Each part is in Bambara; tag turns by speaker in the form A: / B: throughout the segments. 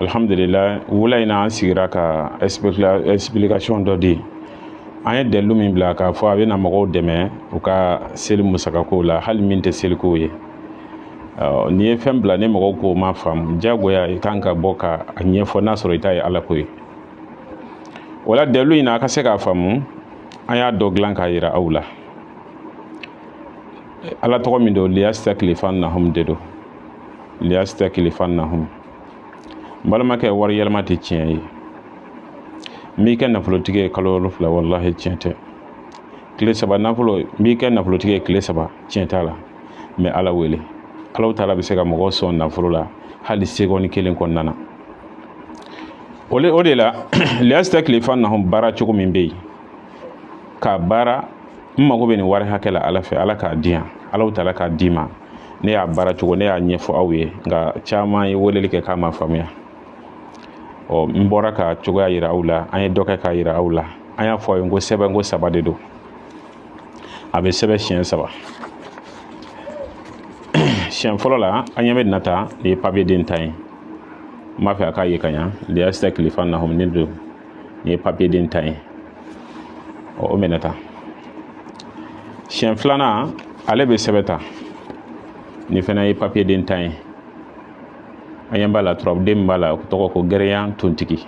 A: alhamdulillah wula ina an sigira ka explication dɔ di an ye dalilu min bila k'a fɔ a bɛna mɔgɔw dɛmɛ u ka seli musakakow la hali min tɛ selikow ye n'i ye fɛn bila ni mɔgɔw ko ma faamu jagoya i kan ka bɔ ka a ɲɛfɔ n'a sɔrɔ i ta ye ala ko ye wala dalilu in na a ka se k'a faamu an y'a dɔ dilan k'a yira aw la ala tɔgɔ min don liyastakilifannahum de don liyastakilifannahum n balimakɛ wari yɛlɛma tɛ tiɲɛ ye n b'i kɛ nafolotigi ye kalo 7 wallahi tiɲɛ tɛ tile 3 nafolo n b'i kɛ nafolotigi ye tile 3 tiɲɛ t'a la mɛ ala wele alaw taala bɛ se ka mɔgɔ sɔn nafolo la hali seconde 1 kɔnɔna na o de la liyastakilifannahum baara cogo min bɛ yen ka baara n mago bɛ nin wari hakɛ la ala fɛ ala k'a di yan alaw taala k'a di ma ne y'a baara cogo ne y'a ɲɛfɔ aw ye nka caman ye weleli kɛ k'a ma faamuya n bɔra ka cogoya yira aw la an ye dɔ kɛ k'a yira aw la an y'a fɔ aw ye ko sɛbɛn ko 3 de don a bɛ sɛbɛn siɲɛ 3 siɲɛ fɔlɔ la an ɲɛ bɛ nin na ta nin ye papier den ta ye n b'a fɛ a k'a ye ka ɲa liyastakilifannahum ne don nin ye papier den ta ye o mɛnɛ ta siɲɛ filanan ale bɛ sɛbɛn ta nin fana ye papier den ta ye an ɲɛ b'a la turabuden min b'a la tɔgɔ ko gɛrɛyan tontigi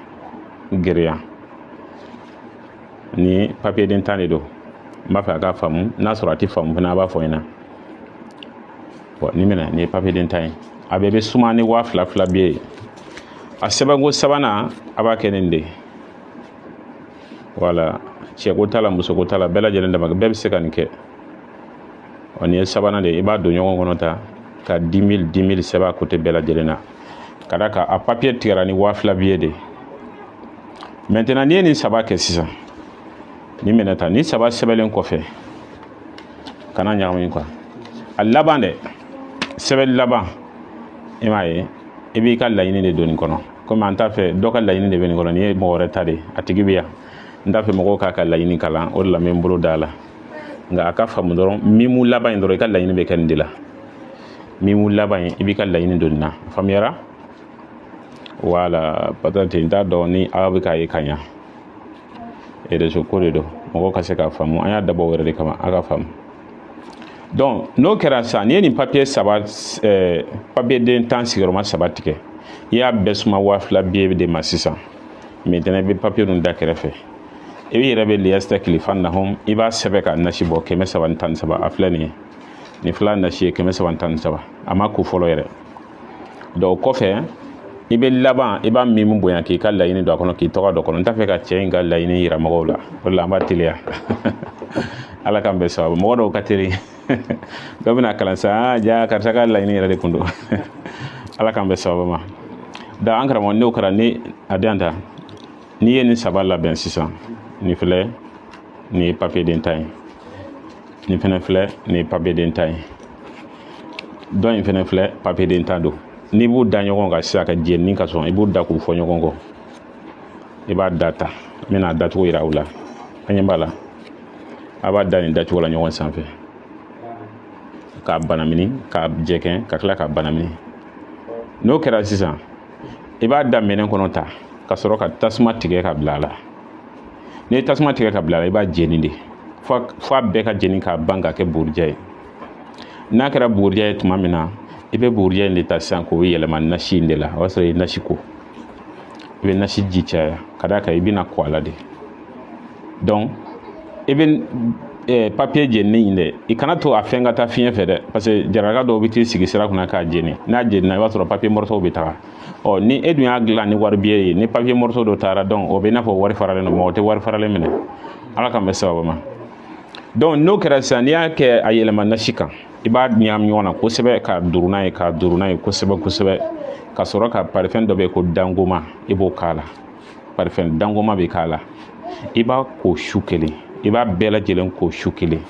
A: gɛrɛyan ni papier den tan de don n b'a fɛ a k'a faamu n'a sɔrɔ a tɛ faamu fana a b'a fɔ ɲɛna ni minɛ nin ye papier den tan ye a bɛɛ bɛ suma ni 2000 bɛ ye a sɛbɛnko 3nan a b'a kɛ nin de wala cɛko t'a la musoko t'a la bɛɛ lajɛlen dama bɛɛ bɛ se ka nin kɛ nin ye 3nan de i b'a don ɲɔgɔn kɔnɔ ta ka 10 000 sɛbɛn a côté bɛɛ lajɛlen na ka da kan a papier tigɛra ni 2000 bɛ ye de maintenant n'i ye nin 3 kɛ sisan ni minɛ ta ni 3 sɛbɛnlen kɔfɛ kana ɲagami quoi a laban dɛ sɛbɛn laban i m'a ye i b'i ka laɲini de don nin kɔnɔ komi an t'a fɛ dɔ ka laɲini de bɛ nin kɔnɔ nin ye mɔgɔ wɛrɛ ta de a tigi bɛ yan n t'a fɛ mɔgɔw k'a ka laɲini kalan o de la n bɛ n bolo da la nka a ka faamu dɔrɔn min m'u laban in dɔrɔn i ka laɲini bɛ kɛ nin de la min m'u laban in i b'i ka laɲini don nin na faamuyara wala peut-être n t'a dɔn ni aw bɛ k'a ye ka ɲa réseau ko de don mɔgɔw ka se k'a faamu an y'a dabɔ o yɛrɛ de kama a ka faamu donc n'o kɛra sisan n'i ye nin papier 3 papier den tan sigiyɔrɔma 3 tigɛ i y'a bɛɛ suma 2000 billet de ma sisan maintenant i bɛ papier ninnu da kɛrɛfɛ i yɛrɛ bɛ liyastakilifannahum i b'a sɛbɛn ka nasi bɔ 313 a filɛ nin ye nin fila nasi ye 313 a ma ko fɔlɔ yɛrɛ donc kɔfɛ i bɛ laban i b'a min bonya k'i ka laɲini don a kɔnɔ k'i tɔgɔ dɔ kɔnɔ n t'a fɛ ka cɛ in ka laɲini yira mɔgɔw la o de la an b'a teliya ala k'an bɛɛ sababu mɔgɔ dɔw ka teli dɔ bɛna kalan sa ja karisa ka laɲini yɛrɛ de kun don ala k'an bɛɛ sababu ma da an karamɔgɔ n'o kɛra ni a den ta n'i ye nin 3 labɛn sisan nin filɛ nin ye papier den ta ye nin fana filɛ nin ye papier den ta ye dɔ in fana filɛ papier den ta don n'i b'u da ɲɔgɔn kan sisan ka jɛnni ka sɔn i b'u da k'u fɔ ɲɔgɔn kɔ i b'a da ta n bɛna dacogo yira aw la an ɲɛ b'a la a b'a da nin dacogo la ɲɔgɔn sanfɛ k'a banamini k'a jɛkɛn ka tila k'a banamini n'o kɛra sisan i b'a da minɛn kɔnɔ ta ka sɔrɔ ka tasuma tigɛ ka bila a la n'i ye tasuma tigɛ ka bila a la i b'a jeni de fo a bɛɛ ka jeni k'a ban ka kɛ bugurijɛ ye n'a kɛra bugurijɛ ye tuma min na i bɛ bugurijɛ in de ta sisan k'o yɛlɛma nasi in de la o y'a sɔrɔ i ye nasi ko i bɛ nasi ji caya ka d'a kan i bɛna ko a la de donc i bɛ papier jeni in dɛ i kana to a fɛn ka taa fiɲɛ fɛ dɛ parce que jaralaka dɔw bɛ t'i sigi sira kunna k'a jeni n'a jenina i b'a sɔrɔ papier morceau bɛ taga ni e dun y'a dilan ni wari billet ye ni papier morceau dɔ taara donc o bɛ i n'a fɔ wari faralen don mɔgɔ tɛ wari faralen minɛ ala k'an bɛ sababu ma donc n'o kɛra sisan n'i y'a kɛ a yɛlɛma nasi kan i b'a ɲagami ɲɔgɔn na kosɛbɛ k'a duru n'a ye k'a duru n'a ye kosɛbɛ kosɛbɛ ka sɔrɔ ka parfum dɔ bɛ yen ko dangoma i b'o k'a la parfum dangoma bɛ k'a la i b'a ko su kelen i b'a bɛɛ lajɛlen ko su kelen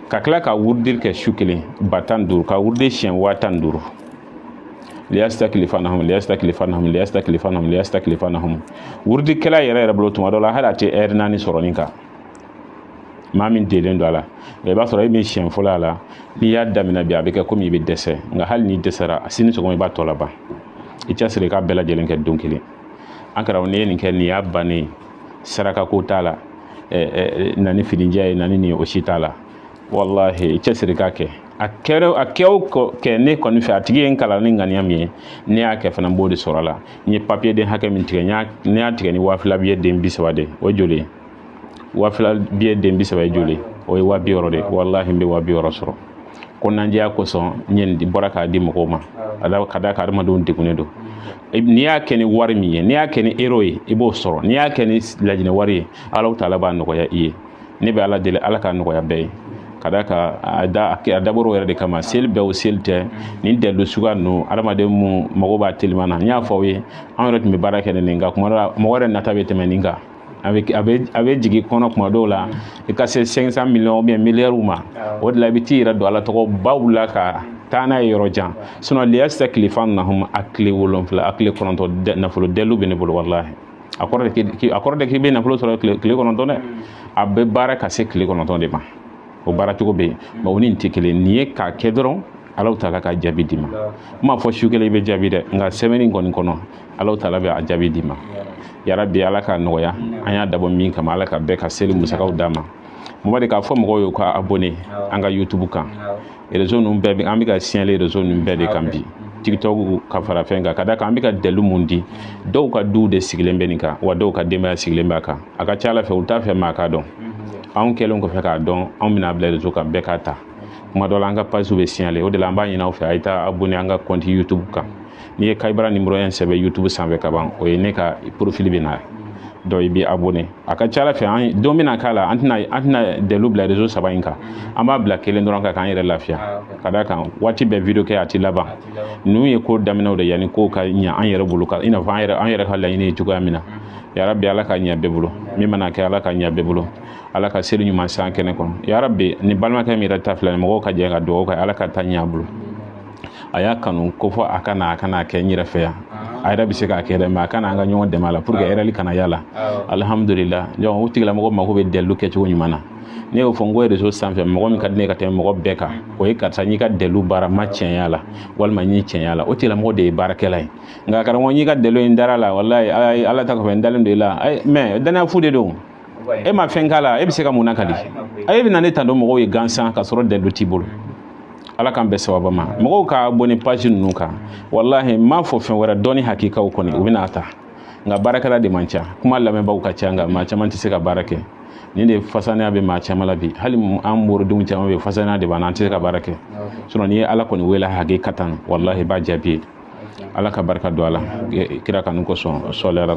A: ka tila ka wurudi kɛ su kelen ba 15 ka wurudi siɲɛ 15 liyastakilifannahum liyastakilifannahum liyastakilifannahum liyastakilifannahum wurudikɛla yɛrɛ bolo tuma dɔ la hali a tɛ heure 4 sɔrɔ nin kan maa min delen don a la i b'a sɔrɔ i bɛ siɲɛ fɔlɔ a la n'i y'a daminɛ bi a bɛ kɛ komi i bɛ dɛsɛ nka hali n'i dɛsɛra sini sɔgɔma i b'a tɔ laban i cɛsiri ka bɛɛ lajɛlen kɛ don kelen an karamɔgɔ ni ye nin kɛ nin y'a bannen saraka ko t'a la nani finija ye nani nin o si t'a la wallahi i cɛsiri ka kɛ a kɛ o kɛ ne kɔni fɛ a tigi ye n kalan ni ŋaniya min ye ne y'a kɛ fana b'o de sɔrɔ la n ye papier den hakɛ min tigɛ ne y'a tigɛ ni 2000 billet den 30 de o joli 2000 billet den 30 ye joli o ye 260 de wallahi n bɛ 260 sɔrɔ ko nandiya kosɔn n ye nin bɔra k'a di mɔgɔw ma ka da ka adamadenw degunnen don n'i y'a kɛ ni wari min ye n'i y'a kɛ ni euro ye i b'o sɔrɔ n'i y'a kɛ ni lajinɛ wari ye Alahu Taala b'a nɔgɔya i ye ne bɛ Ala deli Ala k'a nɔgɔya bɛɛ ye ka da ka a dabɔra o yɛrɛ de kama seli bɛɛ o seli tɛ nin dalilu suguya ninnu adamaden mun mago b'a telima na n y'a fɔ aw ye an yɛrɛ tun bɛ baara kɛ nin nka kuma dɔ la mɔgɔ yɛrɛ nata bɛ tɛmɛ nin kan a bɛ jigin kɔnɔ kuma dɔw la i ka se 500 millions ou bien miliyariw ma o de la i bɛ t'i yɛrɛ don Ala tɔgɔ baw la ka taa n'a ye yɔrɔ jan sinon liyastakhlifannahum a tile 7 a tile 9 nafolo dalilu bɛ ne bolo wallahi a kɔrɔ de k'i bɛ nafolo sɔrɔ tile 9 dɛ a bɛ baara ka se tile 9 de ma o baara cogo bɛ yen mais o ni nin tɛ kelen nin ye k'a kɛ dɔrɔn Alahu Taala ka jaabi d'i ma n m'a fɔ su kelen i bɛ jaabi dɛ nka semaine kɔni kɔnɔ Alahu Taala bɛ a jaabi d'i ma yarabi Ala k'a nɔgɔya an y'a dabɔ min kama Ala ka bɛɛ ka seli musakaw d'a ma mɔgɔ de k'a fɔ mɔgɔw ye ka abonné an ka YouTube kan réseau ninnu bɛɛ an bɛ ka signalé réseau ninnu bɛɛ de kan bi TikTok ka fara fɛn kan ka da kan an bɛ ka dalilu mun di dɔw ka duw de sigilen bɛ nin kan wa dɔw ka denbaya sigilen b'a kan a ka ca Ala fɛ u t'a fɛ maa k'a dɔn anw kɛlen kɔfɛ k'a dɔn anw bɛna bila réseau kan bɛɛ k'a ta kuma dɔ la an ka page bɛ signalé o de la an b'a ɲini aw fɛ a ye taa abonné an ka compte YouTube kan n'i ye Kayibara numéro 1 sɛbɛn YouTube sanfɛ ka ban o ye ne ka profil bɛ na donc i bɛ abonné a ka ca Ala fɛ an don bɛna k'a la an tɛna dalilu bila réseau 3 in kan an b'a bila kelen dɔrɔn kan k'an yɛrɛ lafiya ka da kan waati bɛɛ video kɛ a tɛ laban ninnu ye ko daminɛw de yanni ko ka ɲɛ an yɛrɛ bolo i n'a fɔ an yɛrɛ ka laɲini ye cogoya min na yarabi Ala ka ɲɛ bɛɛ bolo min mana kɛ Ala ka ɲɛ bɛɛ bolo Ala ka seli ɲuman san kɛnɛ kɔnɔ yarabi ni balimakɛ min yɛrɛ ta filɛ mɔgɔw ka jɛ ka dugawu kɛ Ala ka taa ɲɛ a bolo a y'a kanu ko fɔ a kana kɛ n yɛrɛ fɛ yan a yɛrɛ bɛ se k'a kɛ dɛ mais a kana an ka ɲɔgɔn dɛmɛ a la pour que erreur kana y'a la alhamdulillah donc o tigilamɔgɔ mako bɛ dalilu kɛcogo ɲuman na ne y'o fɔ n ko réseau sanfɛ mɔgɔ min ka di ne ka tɛmɛ mɔgɔ bɛɛ kan o ye karisa n y'i ka dalilu baara ma tiɲɛ a la walima n y'i tiɲɛ a la o tigilamɔgɔ de ye baarakɛla ye nka karamɔgɔ n y'i ka dalilu in dara la wallahi Ala ta kɔfɛ n dalen don i la mais danaya fu de don e ma fɛn k'a la e bɛ se ka mun na ka di e bɛ na ne tantɔ mɔgɔw ye gansan ka sɔrɔ dalilu t'i bolo Ala k'an bɛɛ sababa ma mɔgɔw ka abonné page ninnu kan wallahi n m'a fɔ fɛn wɛrɛ dɔnni hakikaw kɔni u bɛna ta nka baarakɛla de man ca kuma lamɛnbaaw ka ca nka maa caman tɛ se ka baara kɛ nin de fasanaya bɛ maa caman la bi hali an moridenw caman bɛ fasanaya de b'an na an tɛ se ka baara kɛ sinon n'i ye Ala kɔni wele hakikatan wallahi i b'a jaabi Ala ka barika don a la kira kanu kosɔn sɔli Ala